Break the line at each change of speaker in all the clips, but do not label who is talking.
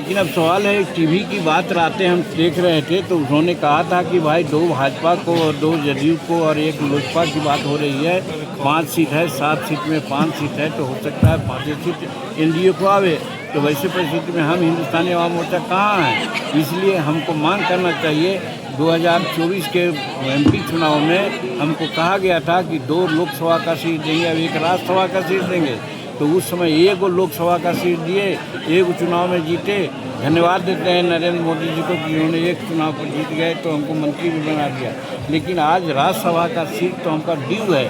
लेकिन अब सवाल है, टीवी की बात रातें हम देख रहे थे तो उन्होंने कहा था कि भाई 2 भाजपा को और 2 जदयू को और 1 लोजपा की बात हो रही है। 5 सीट है, 7 सीट में 5 सीट है तो हो सकता है 5 सीट एनडीए को आवे। तो वैसे परिस्थिति में हम हिंदुस्तानी अवाम मोर्चा कहाँ हैं? इसलिए हमको मांग करना चाहिए। 2024 के एमपी चुनाव में हमको कहा गया था कि 2 लोकसभा का सीट देंगे और 1 राज्यसभा का सीट देंगे। तो उस समय 1 लोकसभा का सीट दिए, 1 चुनाव में जीते। धन्यवाद देते हैं नरेंद्र मोदी जी को कि उन्होंने 1 चुनाव पर जीत गए तो हमको मंत्री भी बना दिया। लेकिन आज राज्यसभा का सीट तो हमका ड्यू है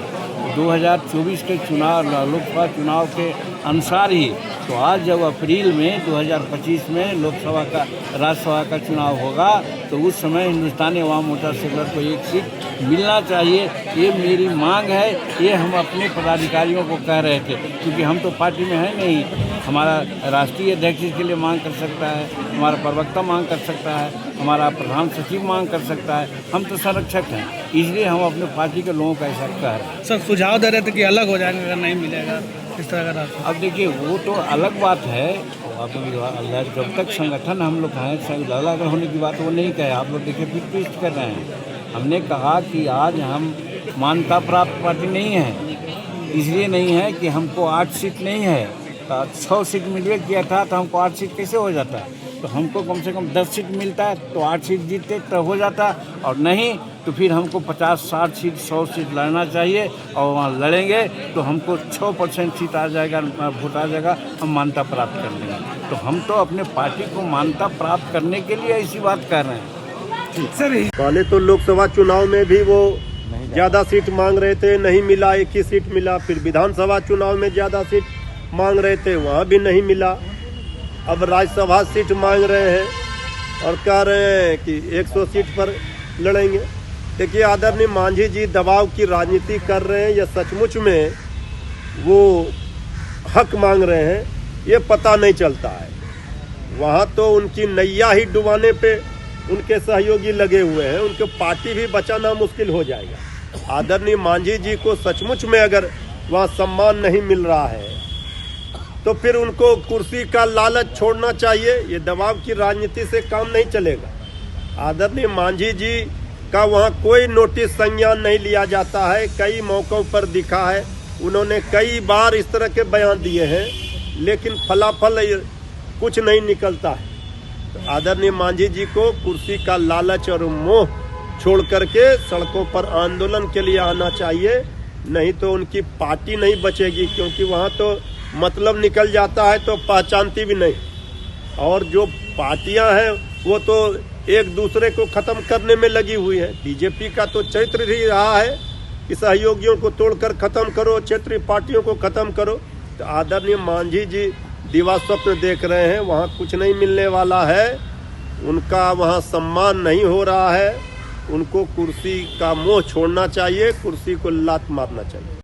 2024 के चुनाव, लोकसभा चुनाव के अनुसार ही। तो आज जब अप्रैल में 2025 में लोकसभा का राज्यसभा का चुनाव होगा तो उस समय हिंदुस्तानी अवाम मोर्चा सेकुलर को 1 सीट मिलना चाहिए। ये मेरी मांग है। ये हम अपने पदाधिकारियों को कह रहे थे, क्योंकि हम तो पार्टी में है नहीं। हमारा राष्ट्रीय अध्यक्ष इसके लिए मांग कर सकता है, हमारा प्रवक्ता मांग कर सकता है, हमारा प्रधान सचिव मांग कर सकता है। हम तो संरक्षक हैं, इसलिए हम अपने पार्टी के लोगों का ऐसा कह रहे हैं।
सर सुझाव दे रहे थे कि अलग हो जाएंगे अगर नहीं मिलेगा इस तरह का रास्ता।
अब देखिए, वो तो अलग बात है। अब जब तक संगठन हम लोग हैं, अलग होने की बात वो नहीं कहे। आप लोग देखिए फिर ट्विस्ट कर रहे हैं। हमने कहा कि आज हम मान्यता प्राप्त पार्टी नहीं है। इसलिए नहीं है कि हमको 8 सीट नहीं है, 6 सीट मिलवे किया था तो हमको 8 सीट कैसे हो जाता? तो हमको कम से कम 10 सीट मिलता है तो 8 सीट जीतते तो हो जाता, और नहीं तो फिर हमको 50, 60 सीट, 100 सीट लड़ना चाहिए। और वहाँ लड़ेंगे तो हमको 6% सीट आ जाएगा, वोट आ जाएगा, हम मान्यता प्राप्त कर लेंगे। तो हम तो अपने पार्टी को मान्यता प्राप्त करने के लिए ऐसी बात कर रहे हैं।
सर पहले तो लोकसभा चुनाव में भी वो ज्यादा सीट मांग रहे थे, नहीं मिला, 1 ही सीट मिला। फिर विधानसभा चुनाव में ज्यादा सीट मांग रहे थे, वहाँ भी नहीं मिला। अब राज्यसभा सीट मांग रहे हैं और कह रहे हैं कि 100 सीट पर लड़ेंगे। देखिए आदरणीय मांझी जी दबाव की राजनीति कर रहे हैं या सचमुच में वो हक मांग रहे हैं, ये पता नहीं चलता है। वहाँ तो उनकी नैया ही डुबाने पे उनके सहयोगी लगे हुए हैं, उनके पार्टी भी बचाना मुश्किल हो जाएगा। आदरणीय मांझी जी को सचमुच में अगर वहाँ सम्मान नहीं मिल रहा है तो फिर उनको कुर्सी का लालच छोड़ना चाहिए। ये दबाव की राजनीति से काम नहीं चलेगा। आदरणीय मांझी जी का वहाँ कोई नोटिस संज्ञान नहीं लिया जाता है। कई मौक़ों पर दिखा है, उन्होंने कई बार इस तरह के बयान दिए हैं, लेकिन फलाफल कुछ नहीं निकलता है। तो आदरणीय मांझी जी को कुर्सी का लालच और मोह छोड़ करके सड़कों पर आंदोलन के लिए आना चाहिए, नहीं तो उनकी पार्टी नहीं बचेगी। क्योंकि वहाँ तो मतलब निकल जाता है तो पहचानती भी नहीं। और जो पार्टियां हैं वो तो एक दूसरे को खत्म करने में लगी हुई है। बीजेपी का तो चरित्र ही रहा है कि सहयोगियों को तोड़कर खत्म करो, क्षेत्रीय पार्टियों को खत्म करो। तो आदरणीय मांझी जी दिवा स्वप्न देख रहे हैं, वहाँ कुछ नहीं मिलने वाला है। उनका वहाँ सम्मान नहीं हो रहा है। उनको कुर्सी का मोह छोड़ना चाहिए, कुर्सी को लात मारना चाहिए।